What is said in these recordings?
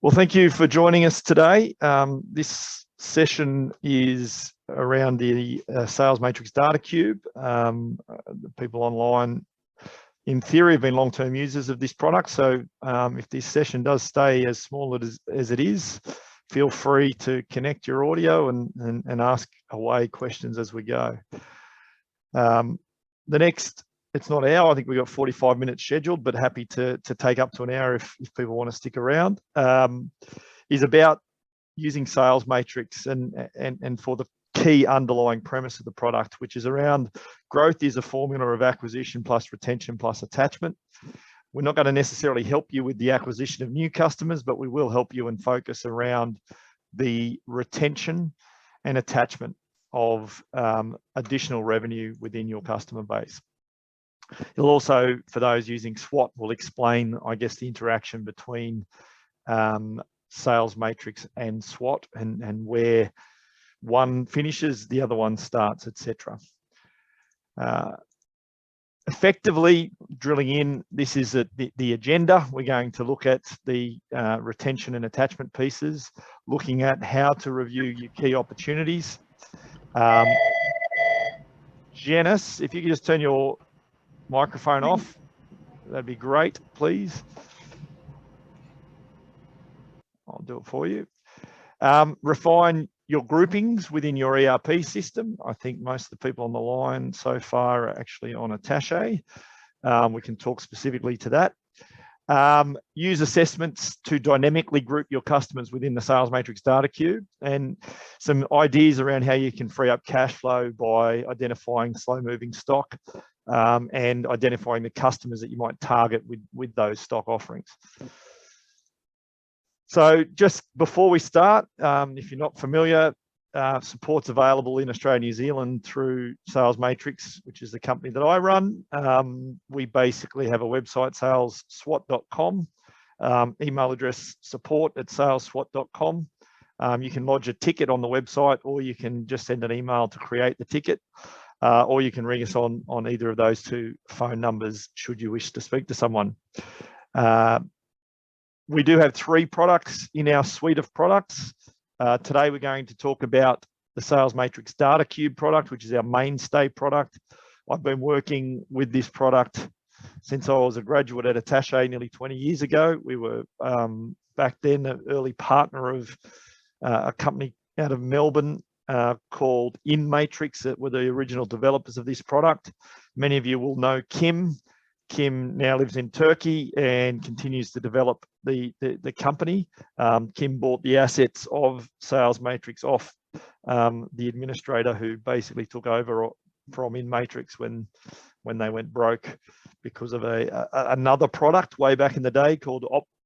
Well, thank you for joining us today. This session is around the Salesmatrix Datacube. The people online, in theory, have been long-term users of this product. So if this session does stay as small as it is, feel free to connect your audio and ask away questions as we go. The next, it's not an hour, I think we've got 45 minutes scheduled, but happy to take up to an hour if people want to stick around, is about using Salesmatrix and for the key underlying premise of the product, which is around growth is a formula of acquisition plus retention plus attachment. We're not going to necessarily help you with the acquisition of new customers, but we will help you and focus around the retention and attachment of additional revenue within your customer base. It'll also, for those using SWOT, will explain, I guess, the interaction between Salesmatrix and SWOT and where one finishes, the other one starts, etc. Effectively, drilling in, this is the agenda. We're going to look at the retention and attachment pieces, looking at how to review your key opportunities. Janice, if you could just turn your microphone off, that'd be great, please. I'll do it for you. Refine your groupings within your ERP system. I think most of the people on the line so far are actually on Attache. We can talk specifically to that. Use assessments to dynamically group your customers within the Salesmatrix Datacube, and some ideas around how you can free up cash flow by identifying slow-moving stock and identifying the customers that you might target with those stock offerings. So just before we start, if you're not familiar, support's available in Australia and New Zealand through Salesmatrix, which is the company that I run. We basically have a website, salesswot.com, email address support@salesswot.com. You can lodge a ticket on the website, or you can just send an email to create the ticket, or you can ring us on either of those two phone numbers should you wish to speak to someone. We do have 3 products in our suite of products. Today we're going to talk about the Salesmatrix Datacube product, which is our mainstay product. I've been working with this product since I was a graduate at Attache nearly 20 years ago. We were back then an early partner of a company out of Melbourne called InMatrix that were the original developers of this product. Many of you will know Kim. Kim now lives in Turkey and continues to develop the company. Kim bought the assets of Salesmatrix off the administrator who basically took over from InMatrix when they went broke because of another product way back in the day called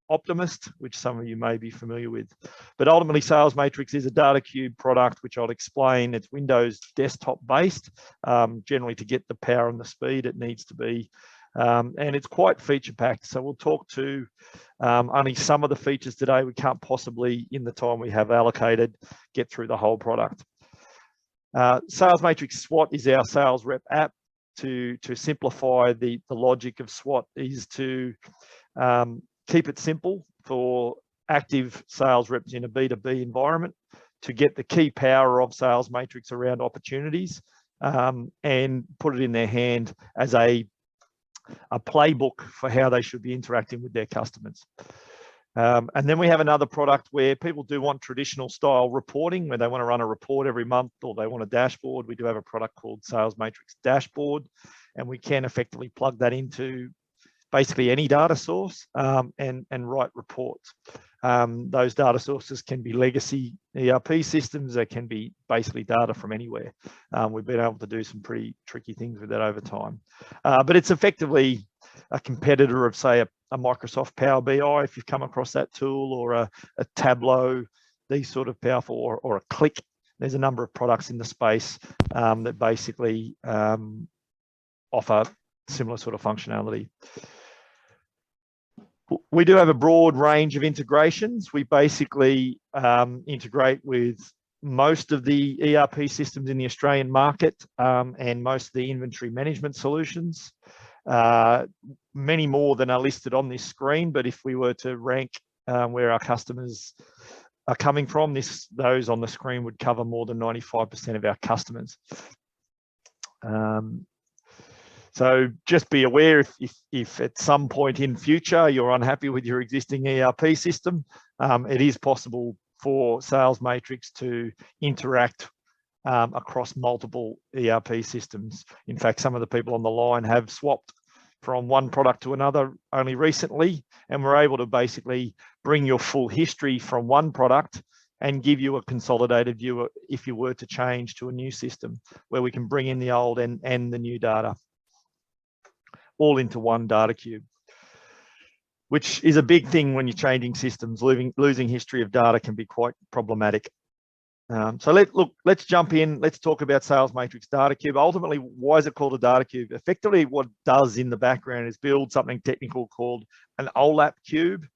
Optimist, which some of you may be familiar with. But ultimately, Salesmatrix is a Datacube product, which I'll explain. It's Windows desktop based, generally to get the power and the speed it needs to be. And it's quite feature packed. So we'll talk to only some of the features today. We can't possibly, in the time we have allocated, get through the whole product. Salesmatrix SWOT is our sales rep app. To simplify the logic of SWOT is to keep it simple for active sales reps in a B2B environment to get the key power of Salesmatrix around opportunities and put it in their hand as a playbook for how they should be interacting with their customers. And then we have another product where people do want traditional style reporting, where they want to run a report every month or they want a dashboard. We do have a product called Salesmatrix Dashboard, and we can effectively plug that into basically any data source and write reports. Those data sources can be legacy ERP systems. They can be basically data from anywhere. We've been able to do some pretty tricky things with that over time. But it's effectively a competitor of, say, a Microsoft Power BI, if you've come across that tool, or a Tableau, these sort of powerful, or a Click. There's a number of products in the space that basically offer similar sort of functionality. We do have a broad range of integrations. We basically integrate with most of the ERP systems in the Australian market and most of the inventory management solutions. Many more than are listed on this screen, but if we were to rank where our customers are coming from. Those on the screen would cover more than 95% of our customers. So just be aware if at some point in future you're unhappy with your existing ERP system, it is possible for Salesmatrix to interact across multiple ERP systems. In fact, some of the people on the line have swapped from one product to another only recently, and we're able to basically bring your full history from one product and give you a consolidated view if you were to change to a new system, where we can bring in the old and the new data all into one data cube, which is a big thing when you're changing systems. Losing history of data can be quite problematic. So let's jump in. Let's talk about Salesmatrix Datacube. Ultimately, why is it called a Datacube? Effectively, what it does in the background is build something technical called an OLAP cube.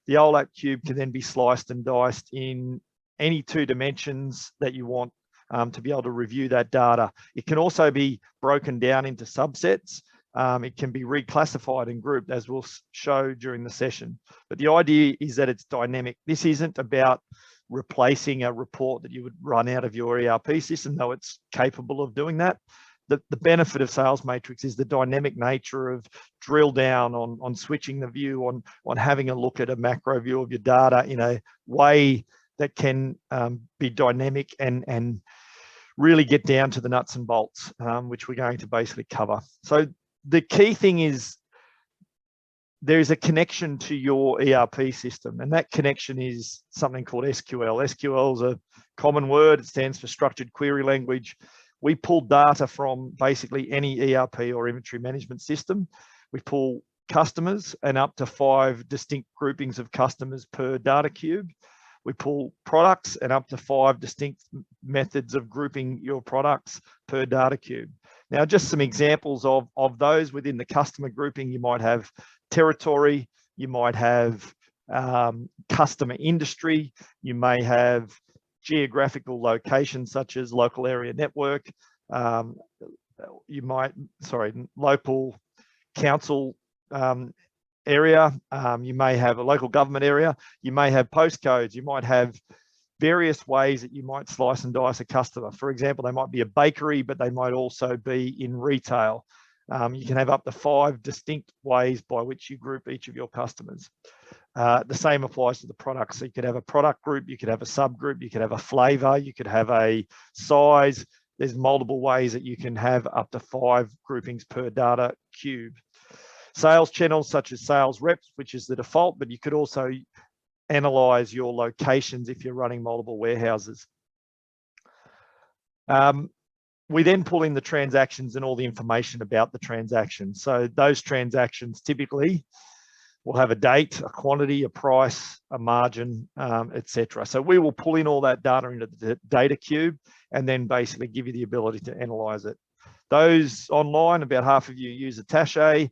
The OLAP cube can then be sliced and diced in any 2 dimensions that you want to be able to review that data. It can also be broken down into subsets. It can be reclassified and grouped, as we'll show during the session. But the idea is that it's dynamic. This isn't about replacing a report that you would run out of your ERP system, though it's capable of doing that. The benefit of Salesmatrix is the dynamic nature of drill down on switching the view, on having a look at a macro view of your data in a way that can be dynamic and really get down to the nuts and bolts, which we're going to basically cover. So the key thing is there's a connection to your ERP system, and that connection is something called SQL. SQL is a common word. It stands for structured query language. We pull data from basically any ERP or inventory management system. We pull customers and up to 5 distinct groupings of customers per data cube. We pull products and up to 5 distinct methods of grouping your products per data cube. Now, just some examples of those within the customer grouping. You might have territory, you might have customer industry, you may have geographical location such as local area network, local council area, you may have a local government area, you may have postcodes, you might have various ways that you might slice and dice a customer. For example, they might be a bakery, but they might also be in retail. You can have up to 5 distinct ways by which you group each of your customers. The same applies to the products. So you could have a product group, you could have a subgroup, you could have a flavor, you could have a size. There's multiple ways that you can have up to 5 groupings per data cube. Sales channels such as sales reps, which is the default, but you could also analyze your locations if you're running multiple warehouses. We then pull in the transactions and all the information about the transaction. So those transactions typically will have a date, a quantity, a price, a margin, etc. So we will pull in all that data into the data cube and then basically give you the ability to analyze it. Those online, about half of you use Attache.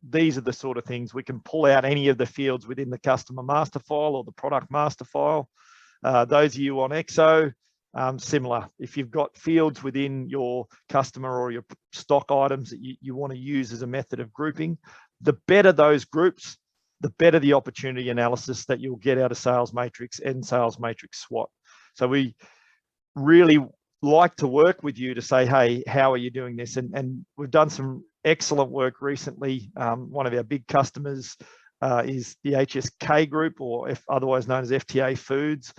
These are the sort of things we can pull out any of the fields within the customer master file or the product master file. Those of you on Exo, similar. If you've got fields within your customer or your stock items that you want to use as a method of grouping, the better those groups, the better the opportunity analysis that you'll get out of Salesmatrix and Salesmatrix SWOT. So we really like to work with you to say, hey, how are you doing this? And we've done some excellent work recently. One of our big customers is the HSK group, or otherwise known as FTA Foods.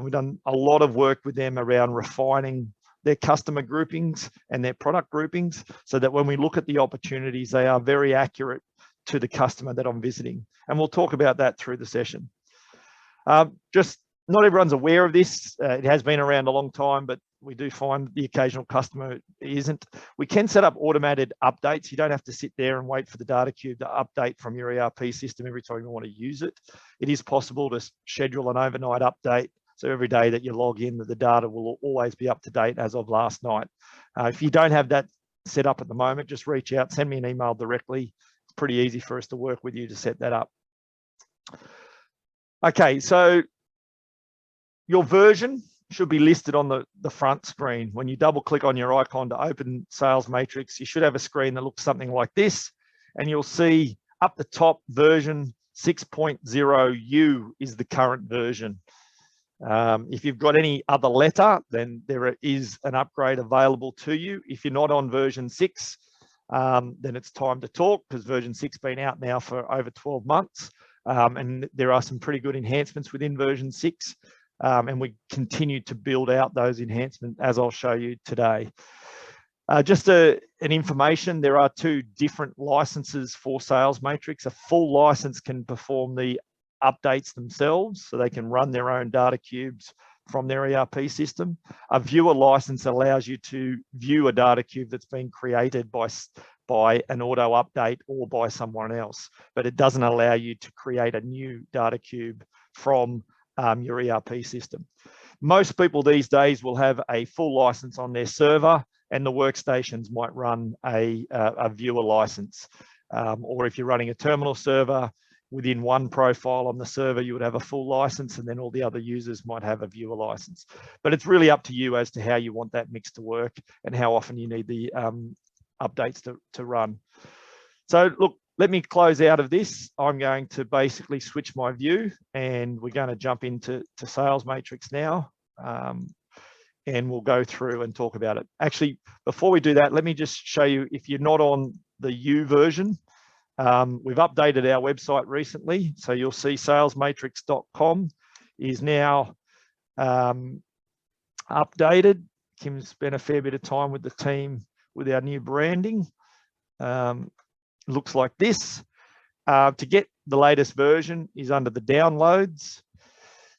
We've done a lot of work with them around refining their customer groupings and their product groupings so that when we look at the opportunities, they are very accurate to the customer that I'm visiting. And we'll talk about that through the session. Just not everyone's aware of this. It has been around a long time, but we do find the occasional customer isn't. We can set up automated updates. You don't have to sit there and wait for the data cube to update from your ERP system every time you want to use it. It is possible to schedule an overnight update. So every day that you log in, the data will always be up to date as of last night. If you don't have that set up at the moment, just reach out, send me an email directly. It's pretty easy for us to work with you to set that up. Okay, so your version should be listed on the front screen. When you double click on your icon to open Salesmatrix, you should have a screen that looks something like this, and you'll see up the top version 6.0U is the current version. If you've got any other letter, then there is an upgrade available to you. If you're not on version 6, then it's time to talk, because version 6 has been out now for over 12 months. And there are some pretty good enhancements within version 6. And we continue to build out those enhancements, as I'll show you today. Just an information, there are 2 different licenses for Salesmatrix. A full license can perform the updates themselves, so they can run their own data cubes from their ERP system. A viewer license allows you to view a data cube that's been created by an auto update or by someone else, but it doesn't allow you to create a new data cube from your ERP system. Most people these days will have a full license on their server, and the workstations might run a viewer license. Or if you're running a terminal server, within one profile on the server, you would have a full license, and then all the other users might have a viewer license. But it's really up to you as to how you want that mix to work and how often you need the updates to run. So look, let me close out of this. I'm going to basically switch my view, and we're going to jump into Salesmatrix now. And we'll go through and talk about it. Actually, before we do that, let me just show you, if you're not on the U version, we've updated our website recently. So you'll see salesmatrix.com is now updated. Kim's spent a fair bit of time with the team with our new branding. Looks like this. To get the latest version is under the downloads.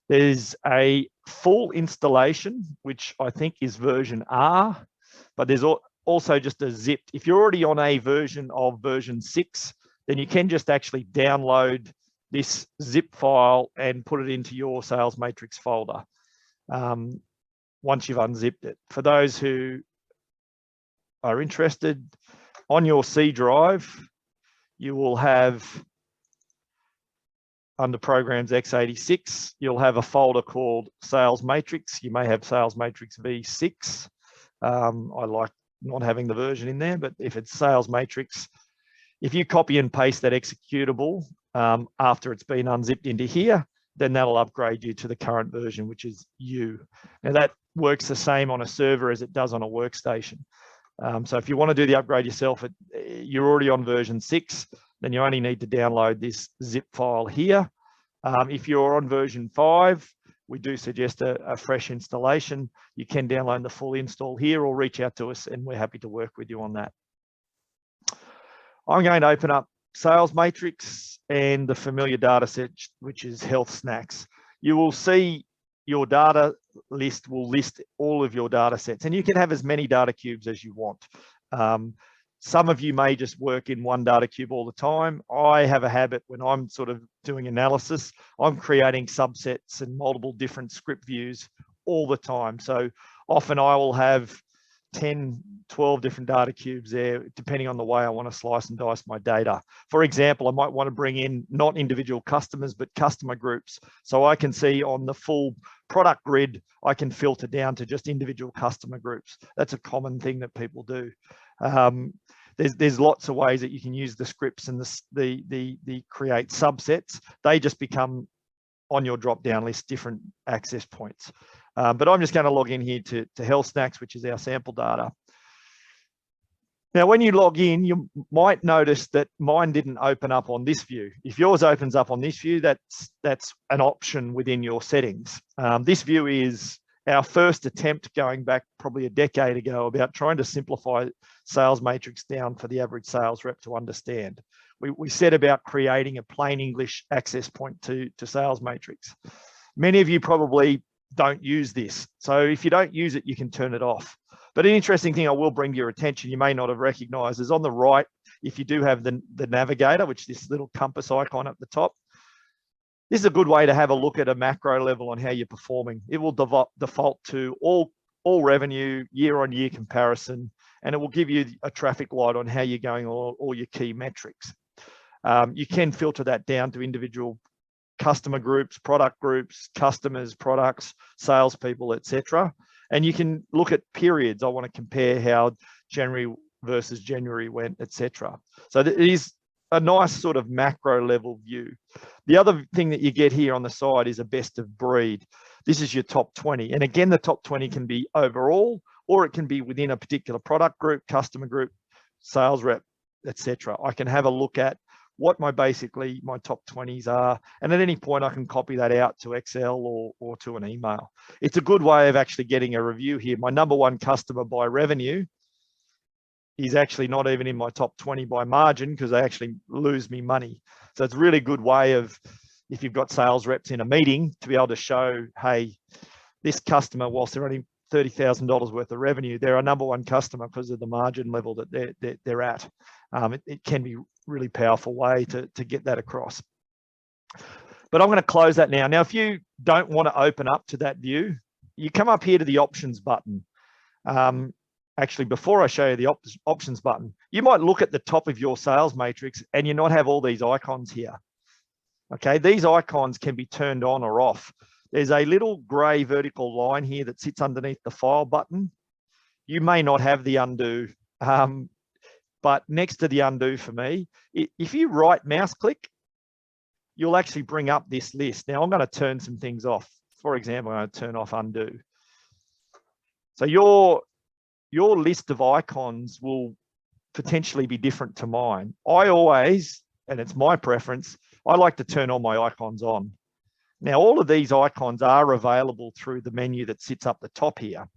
There's a full installation, which I think is version R, but there's also just a zipped. If you're already on a version of version 6, then you can just actually download this zip file and put it into your Salesmatrix folder once you've unzipped it. For those who are interested, on your C drive, you will have, under Programs x86, you'll have a folder called Salesmatrix. You may have Salesmatrix v6. I like not having the version in there, but if it's Salesmatrix, if you copy and paste that executable after it's been unzipped into here, then that'll upgrade you to the current version, which is U. Now that works the same on a server as it does on a workstation. So if you want to do the upgrade yourself, you're already on version 6, then you only need to download this zip file here. If you're on version 5, we do suggest a fresh installation. You can download the full install here or reach out to us, and we're happy to work with you on that. I'm going to open up Salesmatrix and the familiar data set, which is Health Snacks. You will see your data list will list all of your data sets, and you can have as many data cubes as you want. Some of you may just work in one data cube all the time. I have a habit when I'm sort of doing analysis, I'm creating subsets and multiple different script views all the time. So often I will have 10, 12 different data cubes there, depending on the way I want to slice and dice my data. For example, I might want to bring in not individual customers, but customer groups. So I can see on the full product grid, I can filter down to just individual customer groups. That's a common thing that people do. There's lots of ways that you can use the scripts and the create subsets. They just become on your drop-down list different access points. But I'm just going to log in here to Health Snacks, which is our sample data. Now, when you log in, you might notice that mine didn't open up on this view. If yours opens up on this view, that's an option within your settings. This view is our first attempt going back probably a decade ago about trying to simplify Salesmatrix down for the average sales rep to understand. We set about creating a plain English access point to Salesmatrix. Many of you probably don't use this. So if you don't use it, you can turn it off. But an interesting thing I will bring to your attention, you may not have recognized, is on the right, if you do have the navigator, which is this little compass icon at the top, this is a good way to have a look at a macro level on how you're performing. It will default to all revenue, year-on-year comparison, and it will give you a traffic light on how you're going, all your key metrics. You can filter that down to individual customer groups, product groups, customers, products, salespeople, etc. And you can look at periods. I want to compare how January versus January went, etc. So it is a nice sort of macro level view. The other thing that you get here on the side is a best of breed. This is your top 20. And again, the top 20 can be overall, or it can be within a particular product group, customer group, sales rep, etc. I can have a look at what my top 20s are. And at any point I can copy that out to Excel or to an email. It's a good way of actually getting a review here. My number one customer by revenue is actually not even in my top 20 by margin because they actually lose me money. So it's a really good way of, if you've got sales reps in a meeting, to be able to show, hey, this customer, whilst they're only $30,000 worth of revenue, they're a number one customer because of the margin level that they're at. It can be a really powerful way to get that across. But I'm going to close that now. Now, if you don't want to open up to that view, you come up here to the options button. Actually, before I show you the options button, you might look at the top of your sales matrix and you not have all these icons here. Okay, these icons can be turned on or off. There's a little gray vertical line here that sits underneath the file button. You may not have the undo, but next to the undo for me, if you right mouse click, you'll actually bring up this list. Now I'm going to turn some things off. For example, I'm going to turn off undo. So your list of icons will potentially be different to mine. I always, and it's my preference, I like to turn all my icons on. Now, all of these icons are available through the menu that sits up the top here.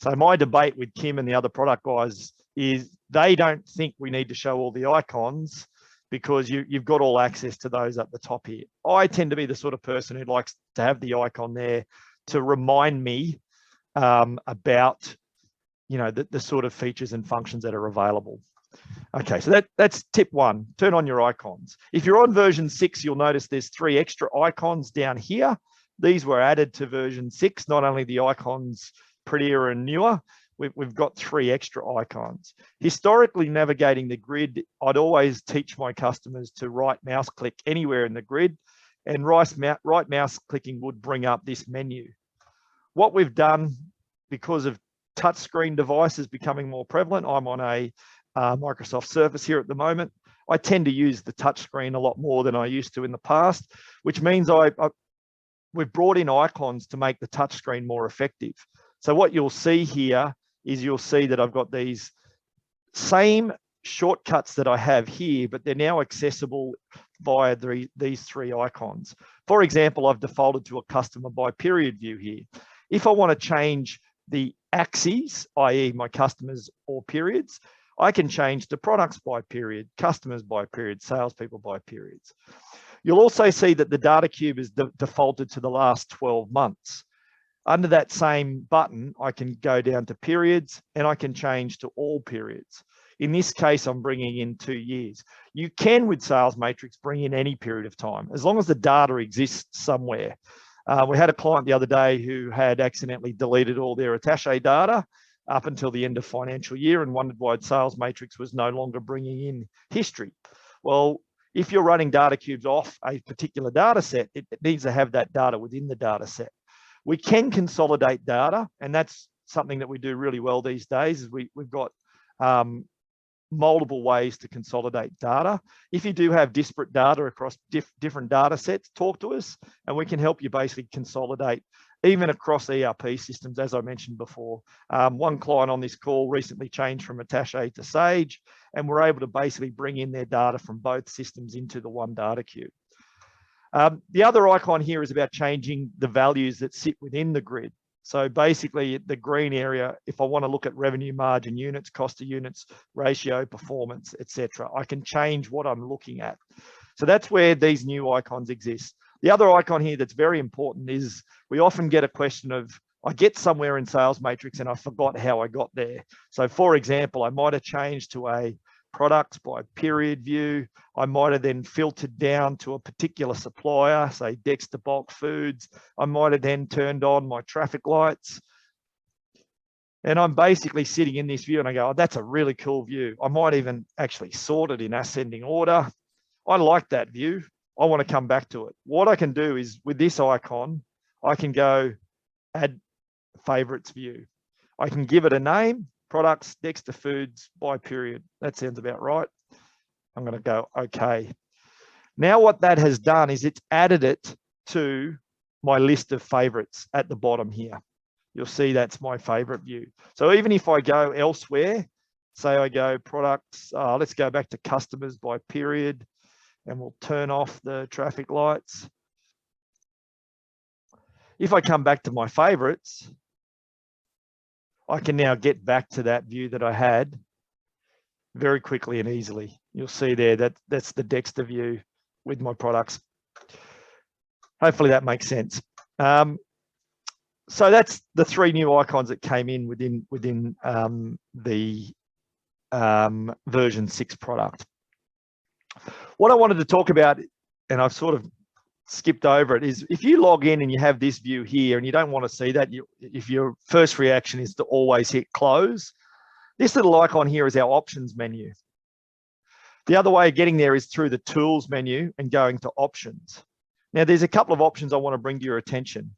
So my debate with Kim and the other product guys is they don't think we need to show all the icons because you've got all access to those at the top here. I tend to be the sort of person who likes to have the icon there to remind me about, you know, the sort of features and functions that are available. Okay, so that's tip one, turn on your icons. If you're on version 6, you'll notice there's 3 extra icons down here. These were added to version 6, not only the icons prettier and newer, we've got 3 extra icons. Historically, navigating the grid, I'd always teach my customers to right mouse click anywhere in the grid, and right mouse clicking would bring up this menu. What we've done, because of touchscreen devices becoming more prevalent, I'm on a Microsoft Surface here at the moment. I tend to use the touchscreen a lot more than I used to in the past, which means we've brought in icons to make the touchscreen more effective. So what you'll see here is you'll see that I've got these same shortcuts that I have here, but they're now accessible via these 3 icons. For example, I've defaulted to a customer by period view here. If I want to change the axes, i.e. my customers or periods, I can change to products by period, customers by period, salespeople by periods. You'll also see that the Datacube is defaulted to the last 12 months. Under that same button, I can go down to periods and I can change to all periods. In this case, I'm bringing in 2 years. You can, with Salesmatrix, bring in any period of time, as long as the data exists somewhere. We had a client the other day who had accidentally deleted all their Attache data up until the end of financial year and wondered why Salesmatrix was no longer bringing in history. Well, if you're running Datacubes off a particular data set, it needs to have that data within the data set. We can consolidate data, and that's something that we do really well these days. Is we've got multiple ways to consolidate data. If you do have disparate data across different data sets, talk to us and we can help you basically consolidate even across ERP systems, as I mentioned before. One client on this call recently changed from Attache to Sage, and we're able to basically bring in their data from both systems into the one Datacube. The other icon here is about changing the values that sit within the grid. So basically the green area, if I want to look at revenue margin units, cost of units, ratio, performance, etc., I can change what I'm looking at. So that's where these new icons exist. The other icon here that's very important is we often get a question of, I get somewhere in Salesmatrix and I forgot how I got there. So for example, I might have changed to a products by period view. I might have then filtered down to a particular supplier, say Dexter Bulk Foods. I might have then turned on my traffic lights. And I'm basically sitting in this view and I go, oh, that's a really cool view. I might even actually sort it in ascending order. I like that view. I want to come back to it. What I can do is with this icon, I can go add favorites view. I can give it a name, products, Dexter Foods by period. That sounds about right. I'm going to go okay. Now what that has done is it's added it to my list of favorites at the bottom here. You'll see that's my favorite view. So even if I go elsewhere, say I go products, let's go back to customers by period, and we'll turn off the traffic lights. If I come back to my favorites, I can now get back to that view that I had very quickly and easily. You'll see there that that's the Dexter view with my products. Hopefully that makes sense. So that's the 3 new icons that came in within the version 6 product. What I wanted to talk about, and I've sort of skipped over it, is if you log in and you have this view here and you don't want to see that, if your first reaction is to always hit close, this little icon here is our options menu. The other way of getting there is through the tools menu and going to options. Now there's a couple of options I want to bring to your attention.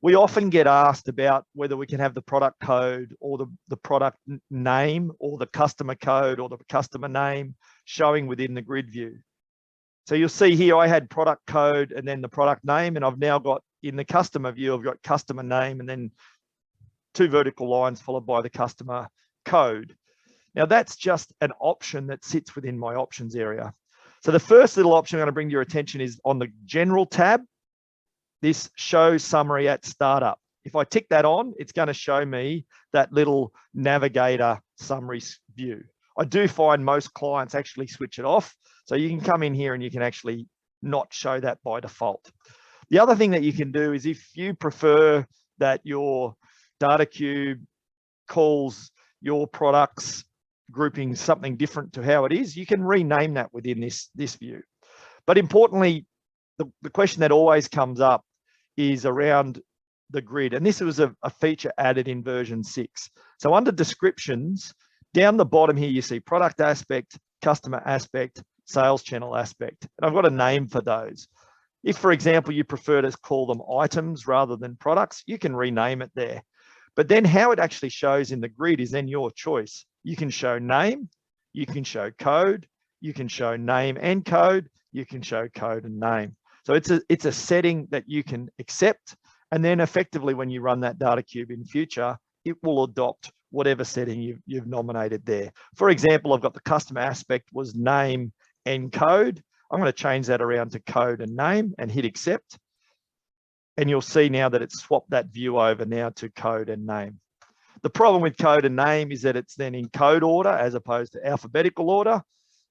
We often get asked about whether we can have the product code or the product name or the customer code or the customer name showing within the grid view. So you'll see here I had product code and then the product name, and I've now got in the customer view, I've got customer name and then 2 vertical lines followed by the customer code. Now that's just an option that sits within my options area. So the first little option I'm going to bring to your attention is on the general tab, this show summary at startup. If I tick that on, it's going to show me that little navigator summary view. I do find most clients actually switch it off. So you can come in here and you can actually not show that by default. The other thing that you can do is if you prefer that your Datacube calls your products grouping something different to how it is, you can rename that within this view. But importantly, the question that always comes up is around the grid. And this was a feature added in version 6. So under descriptions, down the bottom here, you see product aspect, customer aspect, sales channel aspect. And I've got a name for those. If, for example, you prefer to call them items rather than products, you can rename it there. But then how it actually shows in the grid is then your choice. You can show name, you can show code, you can show name and code, you can show code and name. So it's a setting that you can accept. And then effectively when you run that Datacube in future, it will adopt whatever setting you've nominated there. For example, I've got the customer aspect was name and code. I'm going to change that around to code and name and hit accept. And you'll see now that it's swapped that view over now to code and name. The problem with code and name is that it's then in code order as opposed to alphabetical order.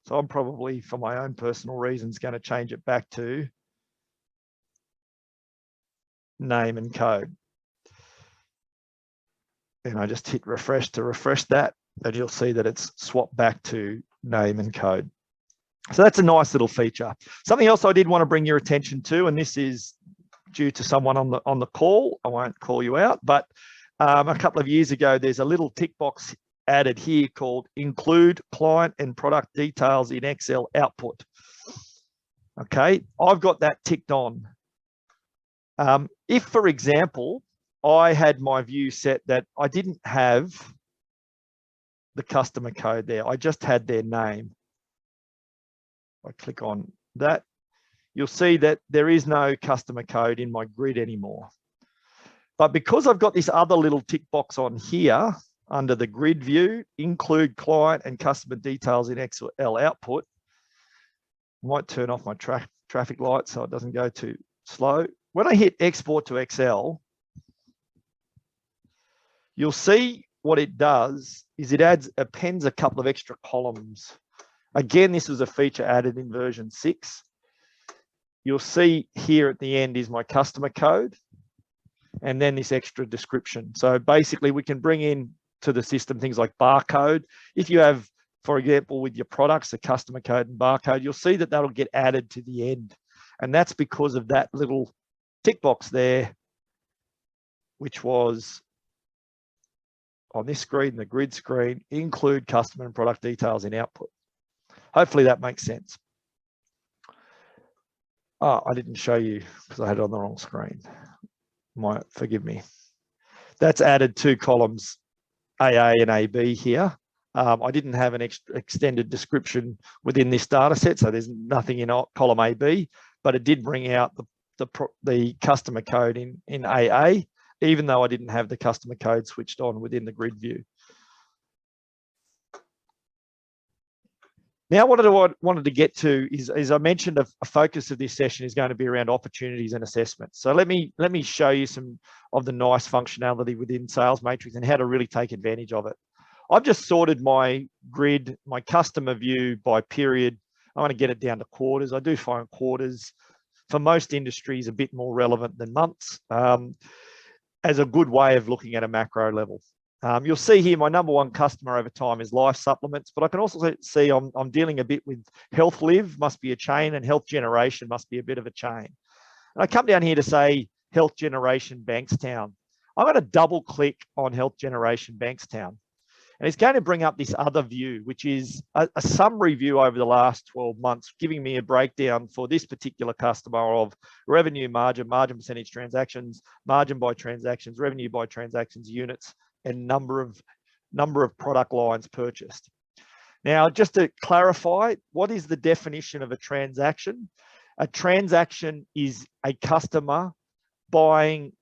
So I'm probably, for my own personal reasons, going to change it back to name and code. And I just hit refresh to refresh that, and you'll see that it's swapped back to name and code. So that's a nice little feature. Something else I did want to bring your attention to, and this is due to someone on the call, I won't call you out, but a couple of years ago, there's a little tick box added here called include client and product details in Excel output. Okay, I've got that ticked on. If, for example, I had my view set that I didn't have the customer code there, I just had their name. I click on that, you'll see that there is no customer code in my grid anymore. But because I've got this other little tick box on here under the grid view, include client and customer details in Excel output, I might turn off my traffic light so it doesn't go too slow. When I hit export to Excel, you'll see what it does is it appends a couple of extra columns. Again, this was a feature added in version 6. You'll see here at the end is my customer code and then this extra description. So basically we can bring in to the system things like barcode. If you have, for example, with your products, the customer code and barcode, you'll see that that'll get added to the end. And that's because of that little tick box there, which was on this screen, the grid screen, include customer and product details in output. Hopefully that makes sense. Oh, I didn't show you because I had it on the wrong screen. Forgive me. That's added 2 columns, AA and AB here. I didn't have an extended description within this data set, so there's nothing in column AB, but it did bring out the customer code in AA, even though I didn't have the customer code switched on within the grid view. Now, what I wanted to get to is, as I mentioned, a focus of this session is going to be around opportunities and assessments. So let me show you some of the nice functionality within Salesmatrix and how to really take advantage of it. I've just sorted my grid, my customer view by period. I want to get it down to quarters. I do find quarters for most industries a bit more relevant than months, as a good way of looking at a macro level. You'll see here my number one customer over time is life supplements, but I can also see I'm dealing a bit with health live, must be a chain, and health generation must be a bit of a chain. And I come down here to say health generation Bankstown. I'm going to double click on health generation Bankstown. And it's going to bring up this other view, which is a summary view over the last 12 months, giving me a breakdown for this particular customer of revenue margin, margin percentage transactions, margin by transactions, revenue by transactions, units, and number of product lines purchased. Now, just to clarify, what is the definition of a transaction? A transaction is a customer buying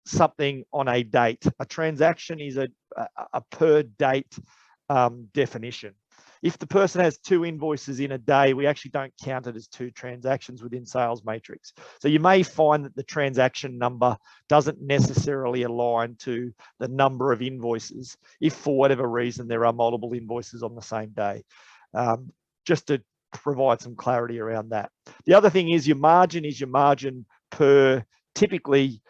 something on a date. A transaction is a per date definition. If the person has 2 invoices in a day, we actually don't count it as 2 transactions within Salesmatrix. So you may find that the transaction number doesn't necessarily align to the number of invoices if for whatever reason there are multiple invoices on the same day. Just to provide some clarity around that. The other thing is your margin per typically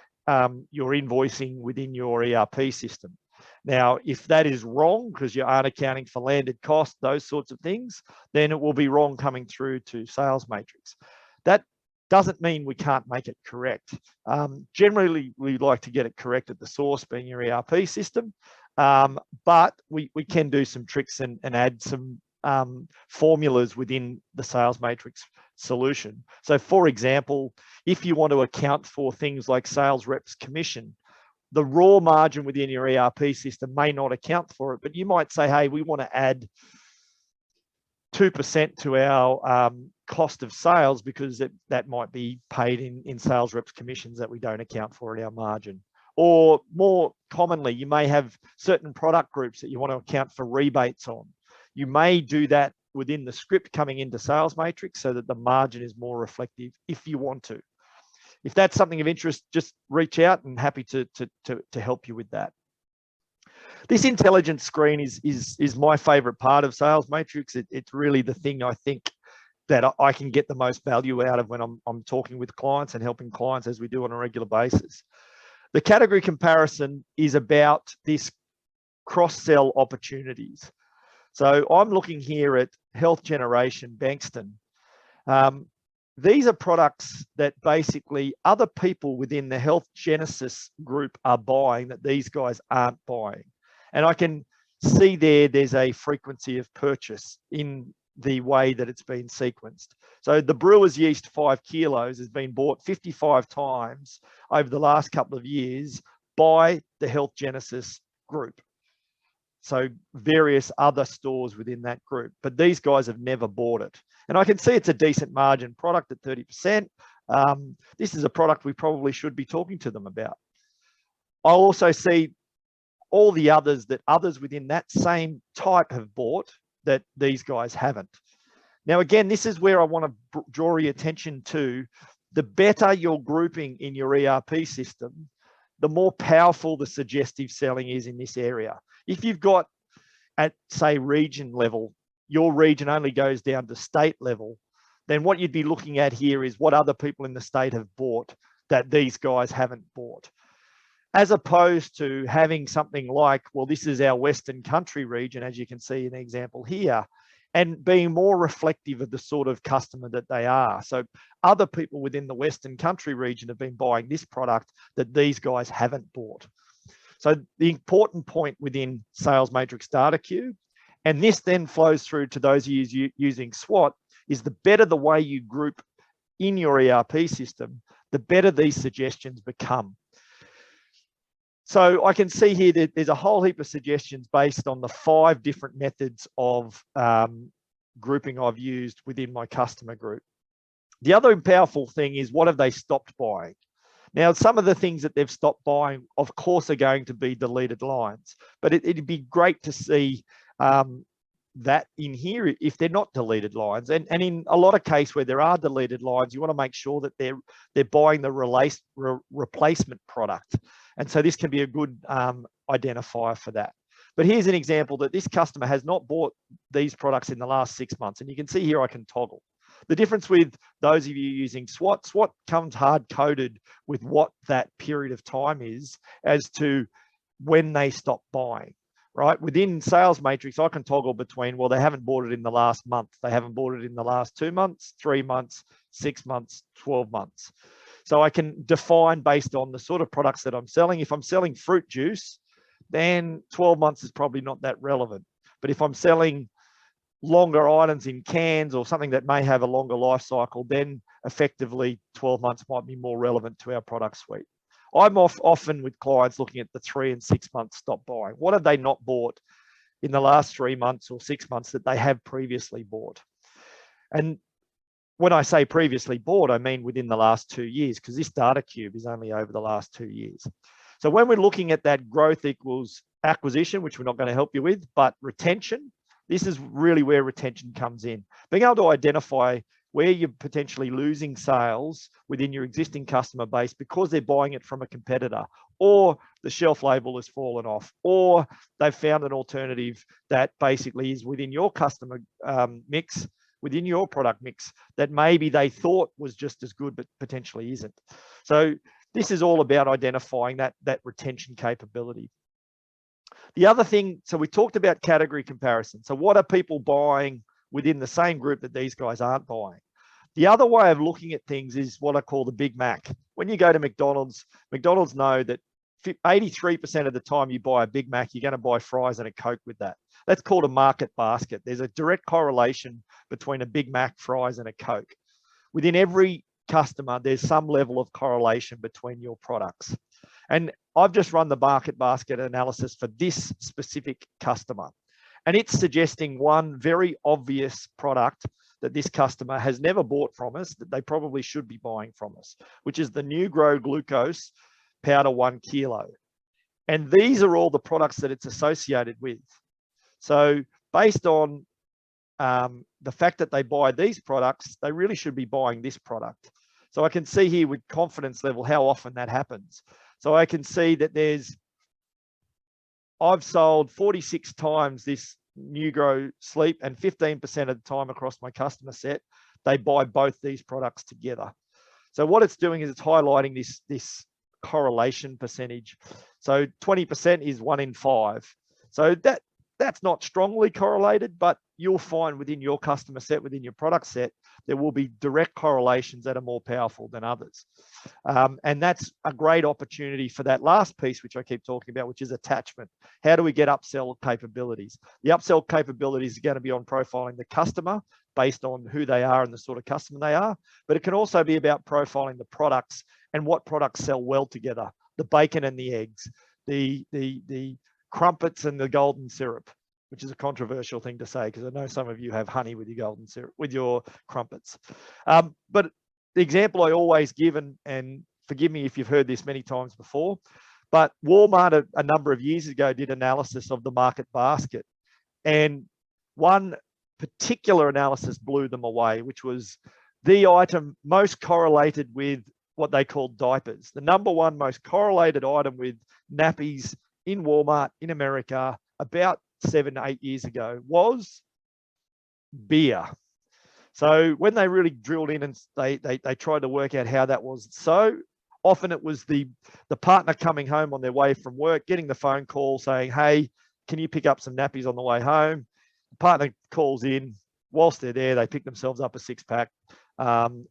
your invoicing within your ERP system. Now, if that is wrong because you aren't accounting for landed cost, those sorts of things, then it will be wrong coming through to Salesmatrix. That doesn't mean we can't make it correct. Generally, we like to get it correct at the source, being your ERP system, but we can do some tricks and add some formulas within the Salesmatrix solution. So, for example, if you want to account for things like sales reps commission, the raw margin within your ERP system may not account for it, but you might say, hey, we want to add 2% to our cost of sales because that might be paid in sales reps commissions that we don't account for in our margin. Or more commonly, you may have certain product groups that you want to account for rebates on. You may do that within the script coming into Salesmatrix so that the margin is more reflective if you want to. If that's something of interest, just reach out and happy to help you with that. This intelligence screen is my favorite part of Salesmatrix. It's really the thing I think that I can get the most value out of when I'm talking with clients and helping clients as we do on a regular basis. The category comparison is about this cross-sell opportunities. So I'm looking here at Health Generation Bankston. These are products that basically other people within the Health Genesis group are buying that these guys aren't buying. And I can see there's a frequency of purchase in the way that it's been sequenced. So the brewer's yeast 5 kilos has been bought 55 times over the last couple of years by the Health Genesis group. So various other stores within that group, but these guys have never bought it. And I can see it's a decent margin product at 30%. This is a product we probably should be talking to them about. I'll also see all the others that others within that same type have bought that these guys haven't. Now, again, this is where I want to draw your attention to the better your grouping in your ERP system, the more powerful the suggestive selling is in this area. If you've got at, say, region level, your region only goes down to state level, then what you'd be looking at here is what other people in the state have bought that these guys haven't bought. As opposed to having something like, well, this is our Western country region, as you can see in the example here, and being more reflective of the sort of customer that they are. So other people within the Western country region have been buying this product that these guys haven't bought. So the important point within Salesmatrix Datacube, and this then flows through to those of you using SWOT, is the better the way you group in your ERP system, the better these suggestions become. So I can see here that there's a whole heap of suggestions based on the 5 different methods of grouping I've used within my customer group. The other powerful thing is, what have they stopped buying? Now, some of the things that they've stopped buying, of course, are going to be deleted lines, but it'd be great to see that in here if they're not deleted lines. And in a lot of cases where there are deleted lines, you want to make sure that they're buying the replacement product. And so this can be a good identifier for that. But here's an example that this customer has not bought these products in the last 6 months. And you can see here I can toggle. The difference with those of you using SWOT comes hard-coded with what that period of time is as to when they stop buying, right? Within Salesmatrix, I can toggle between, well, they haven't bought it in the last month. They haven't bought it in the last 2 months, 3 months, 6 months, 12 months. So I can define based on the sort of products that I'm selling. If I'm selling fruit juice, then 12 months is probably not that relevant. But if I'm selling longer items in cans or something that may have a longer life cycle, then effectively 12 months might be more relevant to our product suite. I'm often with clients looking at the 3 and 6 months stop buying. What have they not bought in the last 3 months or 6 months that they have previously bought? And when I say previously bought, I mean within the last 2 years, because this Datacube is only over the last 2 years. So when we're looking at that growth equals acquisition, which we're not going to help you with, but retention, this is really where retention comes in. Being able to identify where you're potentially losing sales within your existing customer base because they're buying it from a competitor, or the shelf label has fallen off, or they've found an alternative that basically is within your customer mix, within your product mix, that maybe they thought was just as good, but potentially isn't. So this is all about identifying that retention capability. The other thing, so we talked about category comparison. So what are people buying within the same group that these guys aren't buying? The other way of looking at things is what I call the Big Mac. When you go to McDonald's know that 83% of the time you buy a Big Mac, you're going to buy fries and a Coke with that. That's called a market basket. There's a direct correlation between a Big Mac, fries, and a Coke. Within every customer, there's some level of correlation between your products. And I've just run the market basket analysis for this specific customer. And it's suggesting one very obvious product that this customer has never bought from us, that they probably should be buying from us, which is the New Grow Glucose Powder 1 kilo. And these are all the products that it's associated with. So based on the fact that they buy these products, they really should be buying this product. So I can see here with confidence level how often that happens. So I can see that I've sold 46 times this New Grow Sleep, and 15% of the time across my customer set, they buy both these products together. So what it's doing is it's highlighting this correlation percentage. So 20% is 1 in 5. So that's not strongly correlated, but you'll find within your customer set, within your product set, there will be direct correlations that are more powerful than others. And that's a great opportunity for that last piece, which I keep talking about, which is attachment. How do we get upsell capabilities? The upsell capabilities are going to be on profiling the customer based on who they are and the sort of customer they are, but it can also be about profiling the products and what products sell well together. The bacon and the eggs, the crumpets and the golden syrup, which is a controversial thing to say because I know some of you have honey with your golden syrup, with your crumpets. But the example I always give, and forgive me if you've heard this many times before, but Walmart a number of years ago did analysis of the market basket. And one particular analysis blew them away, which was the item most correlated with what they called diapers. The number one most correlated item with nappies in Walmart in America about 7 to 8 years ago was beer. So when they really drilled in and they tried to work out how that was, so often it was the partner coming home on their way from work, getting the phone call saying, hey, can you pick up some nappies on the way home? The partner calls in. Whilst they're there, they pick themselves up a 6-pack.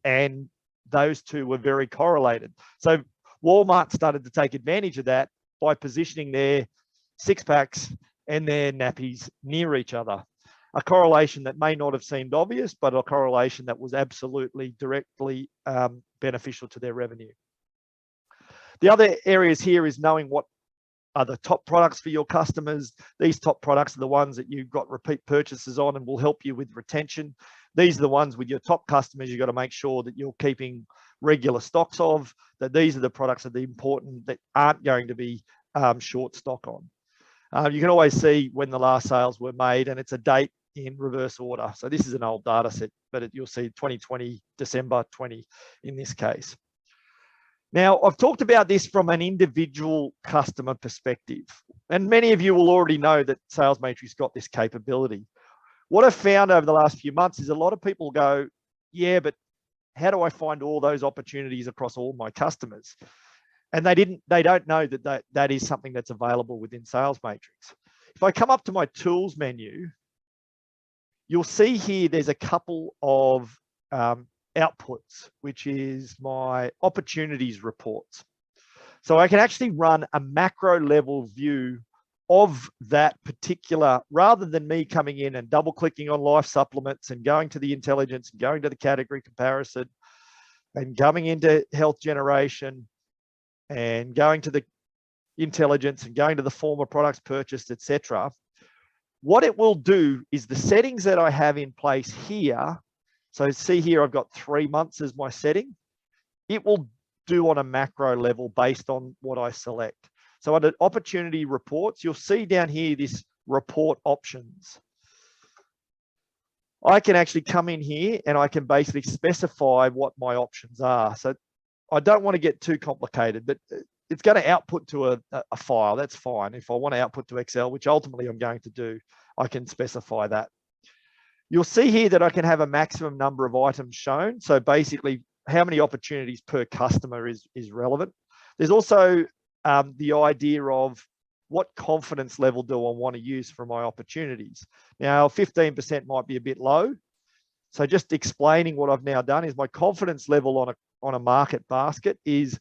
And those two were very correlated. So Walmart started to take advantage of that by positioning their 6-packs and their nappies near each other. A correlation that may not have seemed obvious, but a correlation that was absolutely directly beneficial to their revenue. The other areas here is knowing what are the top products for your customers. These top products are the ones that you've got repeat purchases on and will help you with retention. These are the ones with your top customers you've got to make sure that you're keeping regular stocks of, that these are the products that are important that aren't going to be short stock on. You can always see when the last sales were made, and it's a date in reverse order. So this is an old data set, but you'll see 2020, December 20 in this case. Now, I've talked about this from an individual customer perspective, and many of you will already know that Salesmatrix got this capability. What I've found over the last few months is a lot of people go, yeah, but how do I find all those opportunities across all my customers? And they don't know that that is something that's available within Salesmatrix. If I come up to my tools menu, you'll see here there's a couple of outputs, which is my opportunities reports. So I can actually run a macro level view of that particular, rather than me coming in and double clicking on life supplements and going to the intelligence and going to the category comparison and coming into health generation and going to the intelligence and going to the former products purchased, etc. What it will do is the settings that I have in place here. So see here, I've got 3 months as my setting. It will do on a macro level based on what I select. So under opportunity reports, you'll see down here this report options. I can actually come in here and I can basically specify what my options are. So I don't want to get too complicated, but it's going to output to a file. That's fine. If I want to output to Excel, which ultimately I'm going to do, I can specify that. You'll see here that I can have a maximum number of items shown. So basically, how many opportunities per customer is relevant. There's also the idea of what confidence level do I want to use for my opportunities. Now, 15% might be a bit low. So just explaining what I've now done is my confidence level on a market basket is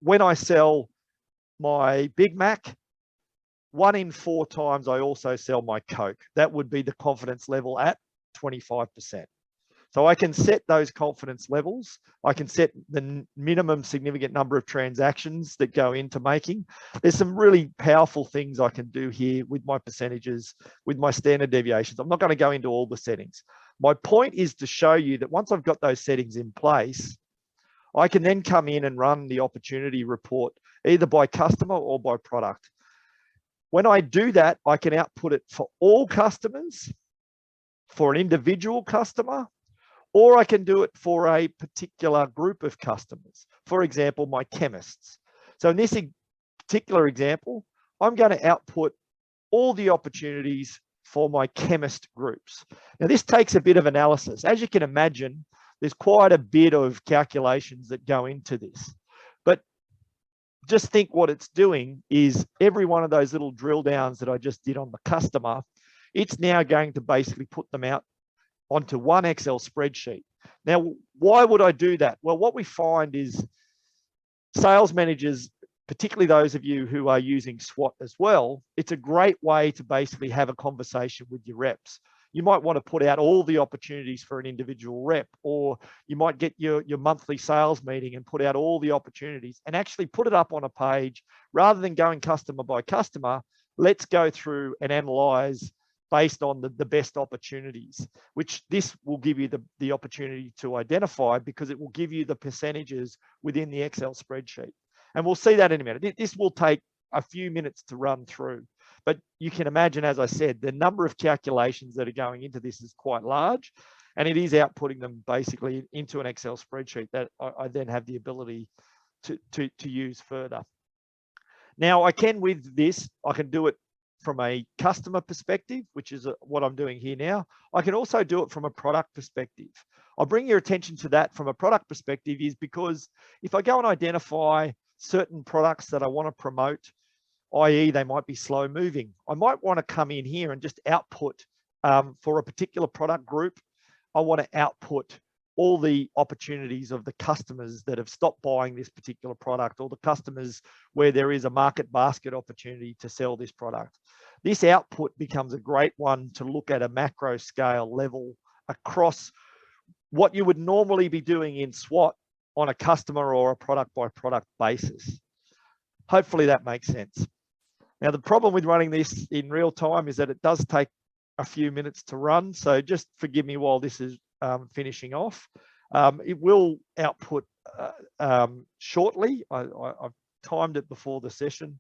when I sell my Big Mac, 1 in 4 times I also sell my Coke. That would be the confidence level at 25%. So I can set those confidence levels. I can set the minimum significant number of transactions that go into making. There's some really powerful things I can do here with my percentages, with my standard deviations. I'm not going to go into all the settings. My point is to show you that once I've got those settings in place, I can then come in and run the opportunity report either by customer or by product. When I do that, I can output it for all customers, for an individual customer, or I can do it for a particular group of customers. For example, my chemists. So in this particular example, I'm going to output all the opportunities for my chemist groups. Now, this takes a bit of analysis. As you can imagine, there's quite a bit of calculations that go into this. But just think what it's doing is every one of those little drill downs that I just did on the customer, it's now going to basically put them out onto one Excel spreadsheet. Now, why would I do that? Well, what we find is sales managers, particularly those of you who are using SWOT as well, it's a great way to basically have a conversation with your reps. You might want to put out all the opportunities for an individual rep, or you might get your monthly sales meeting and put out all the opportunities and actually put it up on a page rather than going customer by customer. Let's go through and analyze based on the best opportunities, which this will give you the opportunity to identify because it will give you the percentages within the Excel spreadsheet. And we'll see that in a minute. This will take a few minutes to run through, but you can imagine, as I said, the number of calculations that are going into this is quite large, and it is outputting them basically into an Excel spreadsheet that I then have the ability to use further. Now, I can with this, I can do it from a customer perspective, which is what I'm doing here now. I can also do it from a product perspective. I'll bring your attention to that from a product perspective is because if I go and identify certain products that I want to promote, i.e. they might be slow moving, I might want to come in here and just output for a particular product group. I want to output all the opportunities of the customers that have stopped buying this particular product, or the customers where there is a market basket opportunity to sell this product. This output becomes a great one to look at a macro scale level across what you would normally be doing in SWOT on a customer or a product by product basis. Hopefully that makes sense. Now, the problem with running this in real time is that it does take a few minutes to run. So just forgive me while this is finishing off. It will output shortly. I've timed it before the session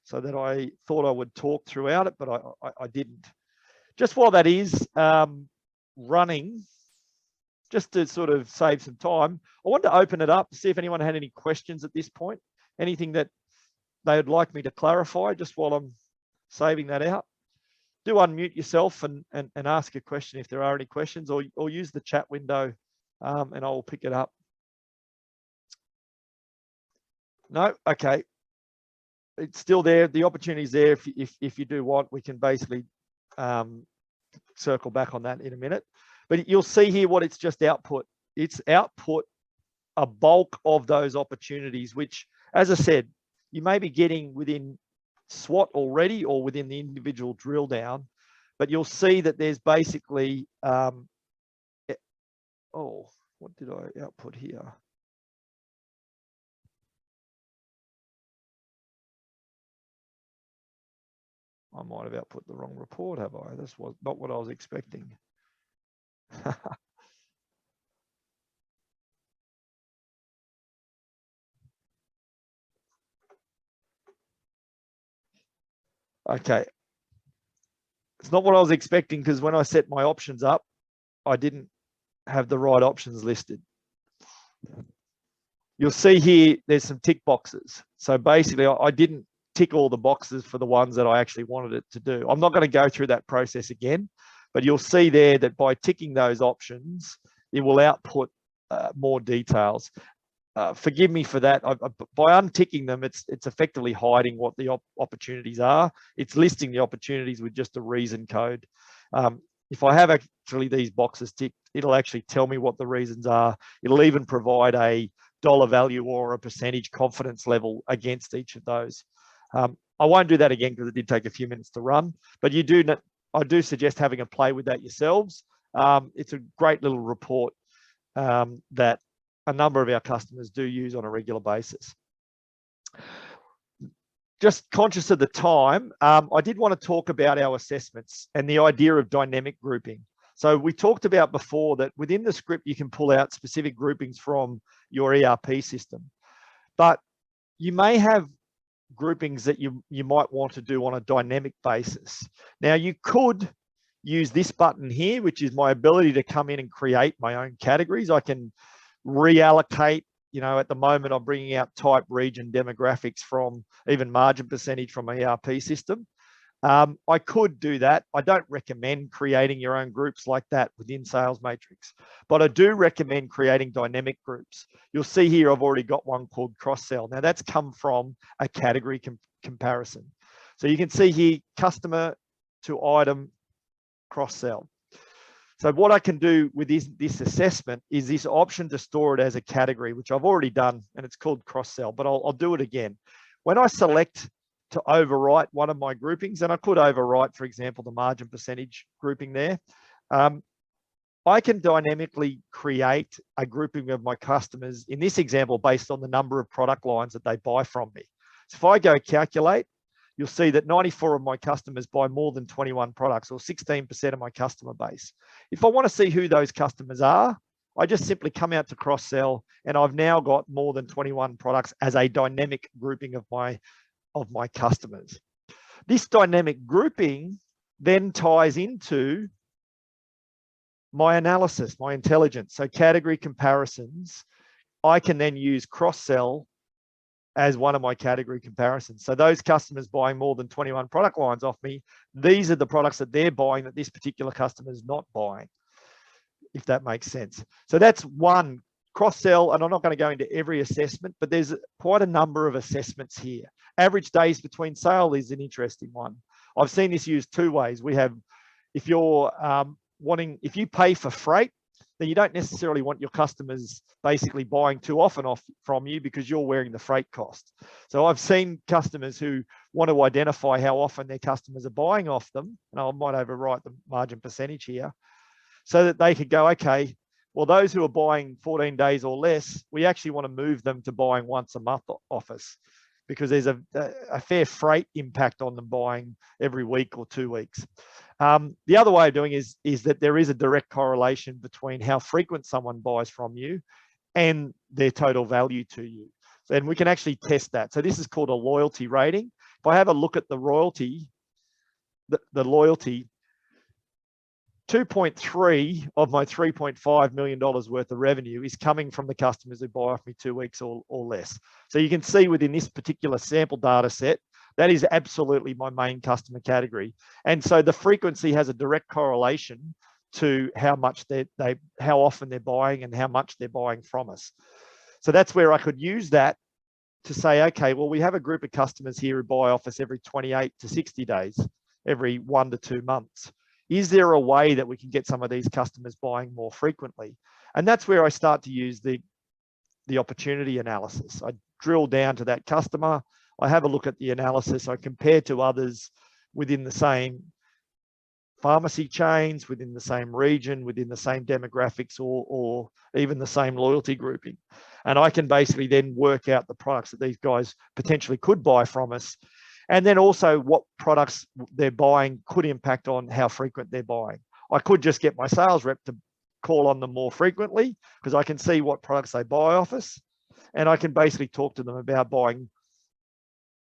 so that I thought I would talk throughout it, but I didn't. Just while that is running, just to sort of save some time, I wanted to open it up to see if anyone had any questions at this point, anything that they would like me to clarify just while I'm saving that out. Do unmute yourself and ask a question if there are any questions, or use the chat window and I will pick it up. No? Okay. It's still there. The opportunity is there. If you do want, we can basically circle back on that in a minute. But you'll see here what it's just output. It's output a bulk of those opportunities, which, as I said, you may be getting within SWOT already or within the individual drill down, but you'll see that there's basically, oh, what did I output here? I might have output the wrong report, have I? This was not what I was expecting. Okay. It's not what I was expecting, because when I set my options up, I didn't have the right options listed. You'll see here, there's some tick boxes. So basically, I didn't tick all the boxes for the ones that I actually wanted it to do. I'm not going to go through that process again, but you'll see there that by ticking those options, it will output more details. Forgive me for that. By unticking them, it's effectively hiding what the opportunities are. It's listing the opportunities with just a reason code. If I have actually these boxes ticked, it'll actually tell me what the reasons are. It'll even provide a dollar value or a percentage confidence level against each of those. I won't do that again because it did take a few minutes to run, but I do suggest having a play with that yourselves. It's a great little report that a number of our customers do use on a regular basis. Just conscious of the time, I did want to talk about our assessments and the idea of dynamic grouping. So we talked about before that within the script, you can pull out specific groupings from your ERP system, but you may have groupings that you might want to do on a dynamic basis. Now, you could use this button here, which is my ability to come in and create my own categories. I can reallocate, at the moment I'm bringing out type, region, demographics, from even margin percentage from my ERP system. I could do that. I don't recommend creating your own groups like that within Salesmatrix, but I do recommend creating dynamic groups. You'll see here I've already got one called CrossSell. Now, that's come from a category comparison. So you can see here, customer to item, CrossSell. So what I can do with this assessment is this option to store it as a category, which I've already done, and it's called CrossSell, but I'll do it again. When I select to overwrite one of my groupings, and I could overwrite, for example, the margin percentage grouping there, I can dynamically create a grouping of my customers, in this example, based on the number of product lines that they buy from me. So if I go calculate, you'll see that 94 of my customers buy more than 21 products, or 16% of my customer base. If I want to see who those customers are, I just simply come out to CrossSell, and I've now got more than 21 products as a dynamic grouping of my customers. This dynamic grouping then ties into my analysis, my intelligence. So category comparisons, I can then use CrossSell as one of my category comparisons. So those customers buying more than 21 product lines off me, these are the products that they're buying that this particular customer is not buying, if that makes sense. So that's one, CrossSell, and I'm not going to go into every assessment, but there's quite a number of assessments here. Average days between sale is an interesting one. I've seen this used two ways. We have, if you're if you pay for freight, then you don't necessarily want your customers basically buying too often from you because you're wearing the freight cost. So I've seen customers who want to identify how often their customers are buying off them, and I might overwrite the margin percentage here, so that they could go, okay, well, those who are buying 14 days or less, we actually want to move them to buying once a month off us. because there's a fair freight impact on them buying every week or 2 weeks. The other way of doing is that there is a direct correlation between how frequent someone buys from you and their total value to you. And we can actually test that. So this is called a loyalty rating. If I have a look at the loyalty, 2.3 of my $3.5 million worth of revenue is coming from the customers who buy off me 2 weeks or less. So you can see within this particular sample data set, that is absolutely my main customer category. And so the frequency has a direct correlation to how much how often they're buying and how much they're buying from us. So that's where I could use that to say, okay, well, we have a group of customers here who buy off us every 28 to 60 days, every 1 to 2 months. Is there a way that we can get some of these customers buying more frequently? And that's where I start to use the opportunity analysis. I drill down to that customer. I have a look at the analysis. I compare to others within the same pharmacy chains, within the same region, within the same demographics, or even the same loyalty grouping. And I can basically then work out the products that these guys potentially could buy from us. And then also what products they're buying could impact on how frequent they're buying. I could just get my sales rep to call on them more frequently because I can see what products they buy off us. And I can basically talk to them about buying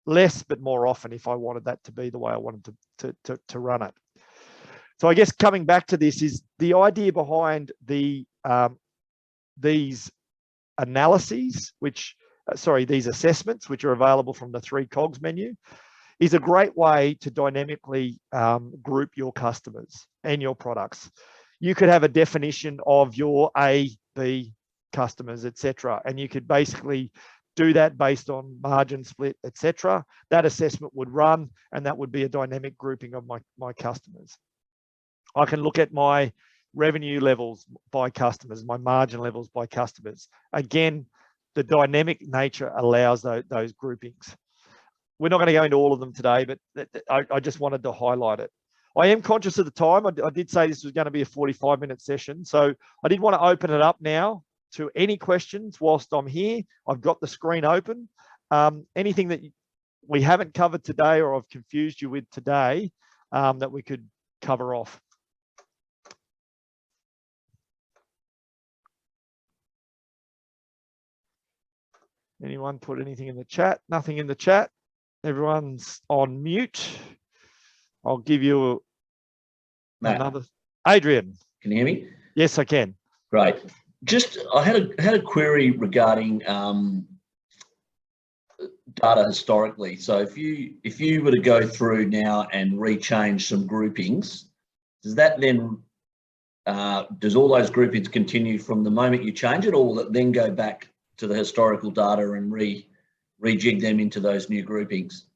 less but more often if I wanted that to be the way I wanted to run it. So I guess coming back to this is the idea behind these analyses, these assessments, which are available from the 3 cogs menu, is a great way to dynamically group your customers and your products. You could have a definition of your A, B customers, etc., and you could basically do that based on margin split, etc. That assessment would run, and that would be a dynamic grouping of my customers. I can look at my revenue levels by customers, my margin levels by customers. Again, the dynamic nature allows those groupings. We're not going to go into all of them today, but I just wanted to highlight it. I am conscious of the time. I did say this was going to be a 45-minute session, so I did want to open it up now to any questions whilst I'm here. I've got the screen open. Anything that we haven't covered today or I've confused you with today that we could cover off. Anyone put anything in the chat? Nothing in the chat. Everyone's on mute. I'll give you another. Adrian. Can you hear me? Yes, I can. Great. Just, I had a query regarding data historically. So if you were to go through now and rechange some groupings, does that then does all those groupings continue from the moment you change it, or will it then go back to the historical data and rejig them into those new groupings?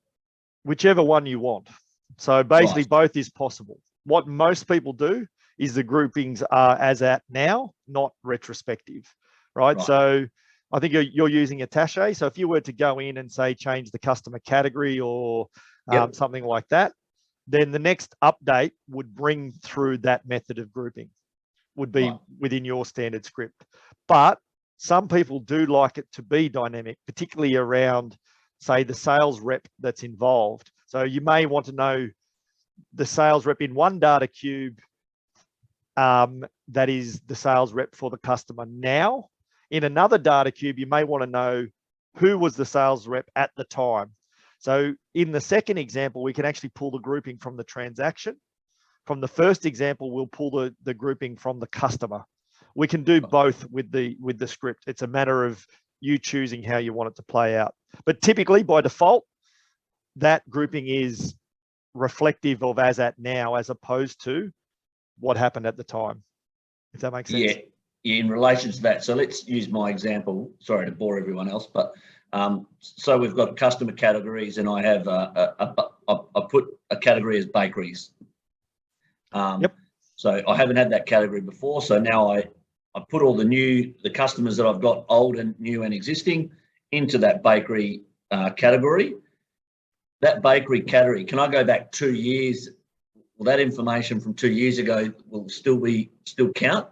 Whichever one you want. So basically Right. Both is possible. What most people do is the groupings are as at now, not retrospective, right? So I think you're using Attache. So if you were to go in and say, change the customer category or something like that, then the next update would bring through that method of grouping, would be within your standard script. But some people do like it to be dynamic, particularly around, say, the sales rep that's involved. So you may want to know the sales rep in one data cube that is the sales rep for the customer now. In another data cube, you may want to know who was the sales rep at the time. So in the second example, we can actually pull the grouping from the transaction. From the first example, we'll pull the grouping from the customer. We can do both with the script. It's a matter of you choosing how you want it to play out. But typically, by default, that grouping is reflective of as at now, as opposed to what happened at the time, if that makes sense. Yeah, in relation to that, so let's use my example. Sorry to bore everyone else, but so we've got customer categories, and I have I put a category as bakeries. So I haven't had that category before, so now I put all the customers that I've got, old and new and existing, into that bakery category. That bakery category, can I go back 2 years? Will that information from 2 years ago will still count?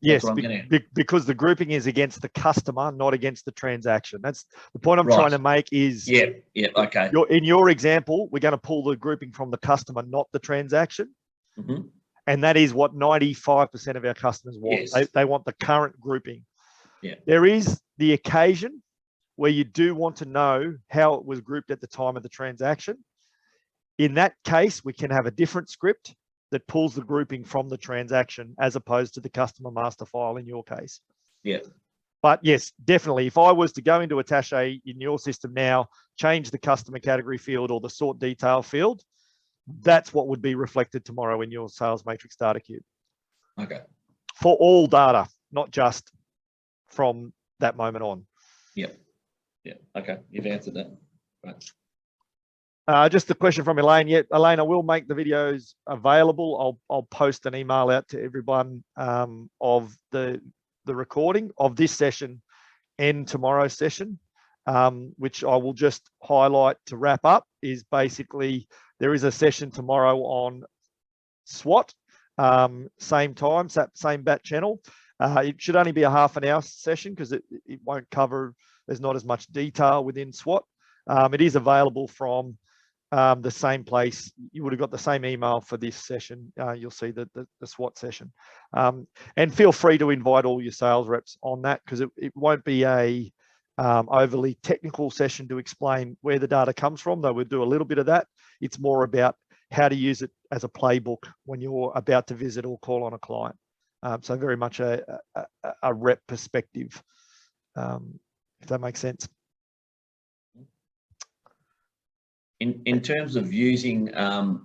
Yes, what I'm getting at. because the grouping is against the customer, not against the transaction. That's the point I'm Right. trying to make is, Yeah, okay. In your example, we're going to pull the grouping from the customer, not the transaction. Mm-hmm. And that is what 95% of our customers want. Yes. They want the current grouping. Yeah. There is the occasion where you do want to know how it was grouped at the time of the transaction. In that case, we can have a different script that pulls the grouping from the transaction as opposed to the customer master file in your case. Yeah. But yes, definitely. If I was to go into Attache in your system now, change the customer category field or the sort detail field, that's what would be reflected tomorrow in your Salesmatrix Datacube. Okay. For all data, not just from that moment on. Yep. Yeah. Okay. You've answered that. Right. Just a question from Elaine. Yeah, Elaine, I will make the videos available. I'll post an email out to everyone of the recording of this session and tomorrow's session, which I will just highlight to wrap up. Is basically there is a session tomorrow on SWOT, same time, same bat channel. It should only be a half an hour session because it won't cover. There's not as much detail within SWOT. It is available from the same place. You would have got the same email for this session. You'll see the SWOT session. And feel free to invite all your sales reps on that because it won't be a overly technical session to explain where the data comes from, though we'll do a little bit of that. It's more about how to use it as a playbook when you're about to visit or call on a client. So very much a rep perspective, if that makes sense. In terms of using,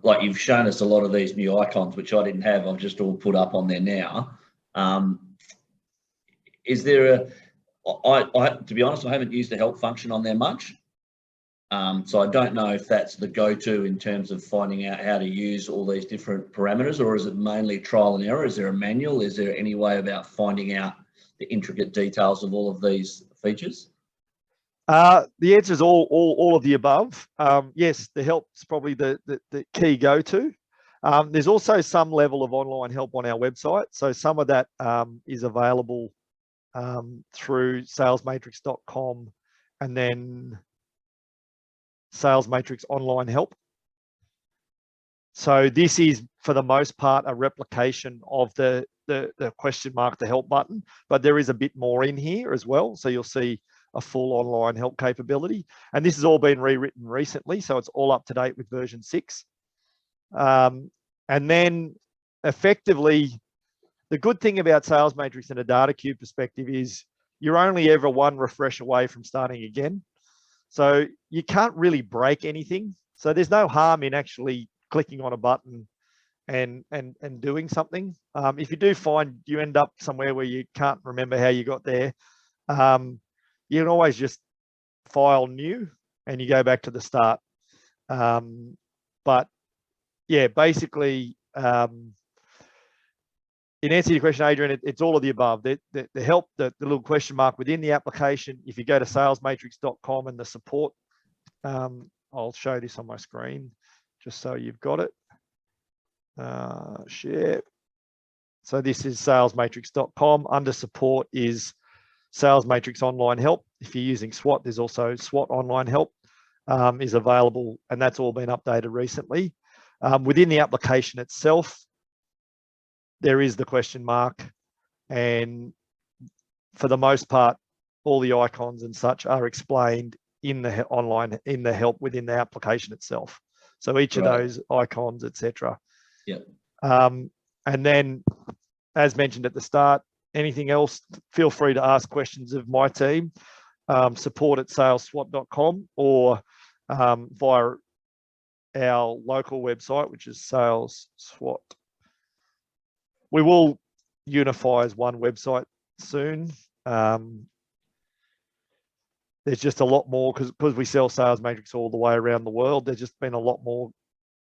like you've shown us a lot of these new icons, which I didn't have, I've just all put up on there now. Is there to be honest, I haven't used the help function on there much. So I don't know if that's the go-to in terms of finding out how to use all these different parameters, or is it mainly trial and error? Is there a manual? Is there any way about finding out the intricate details of all of these features? The answer is all of the above. Yes, the help's probably the key go-to. There's also some level of online help on our website. So some of that is available through salesmatrix.com and then Salesmatrix online help. So this is, for the most part, a replication of the question mark, the help button, but there is a bit more in here as well. So you'll see a full online help capability. And this has all been rewritten recently, so it's all up to date with version 6. And then effectively, the good thing about Salesmatrix and a Datacube perspective is you're only ever one refresh away from starting again. So you can't really break anything. So there's no harm in actually clicking on a button and doing something. If you do find you end up somewhere where you can't remember how you got there, you can always just file new and you go back to the start. But yeah, basically, in answer to your question, Adrian, it's all of the above. The help, the little question mark within the application, if you go to salesmatrix.com and the support, I'll show this on my screen just so you've got it. Share. So this is salesmatrix.com. Under support is Salesmatrix online help. If you're using SWOT, there's also SWOT online help is available, and that's all been updated recently. Within the application itself, there is the question mark, and for the most part, all the icons and such are explained in the online, in the help within the application itself. So each of those icons, etc. Yeah. And then, as mentioned at the start, anything else, feel free to ask questions of my team, support@salesswot.com, or via our local website, which is SalesSwot. We will unify as one website soon. There's just a lot more because we sell Salesmatrix all the way around the world. There's just been a lot more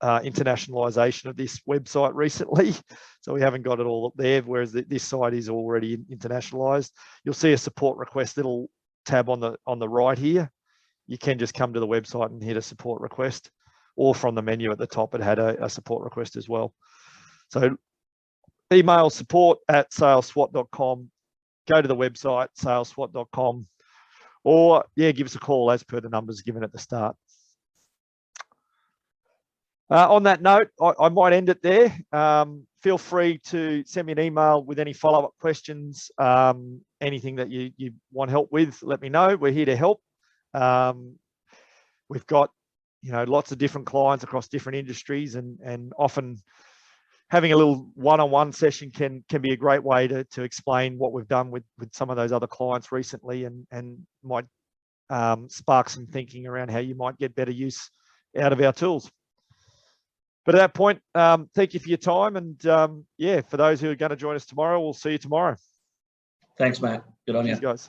internationalization of this website recently, so we haven't got it all up there, whereas this site is already internationalized. You'll see a support request little tab on the right here. You can just come to the website and hit a support request, or from the menu at the top it had a support request as well. So email support@salesswat.com, go to the website, salesswat.com, or yeah, give us a call as per the numbers given at the start. On that note, I might end it there. Feel free to send me an email with any follow-up questions, anything that you want help with, let me know. We're here to help. We've got, lots of different clients across different industries, and often having a little one-on-one session can be a great way to explain what we've done with some of those other clients recently, and might spark some thinking around how you might get better use out of our tools. But at that point, thank you for your time. And yeah, for those who are going to join us tomorrow, we'll see you tomorrow. Thanks, Matt. Good on you. Cheers, guys.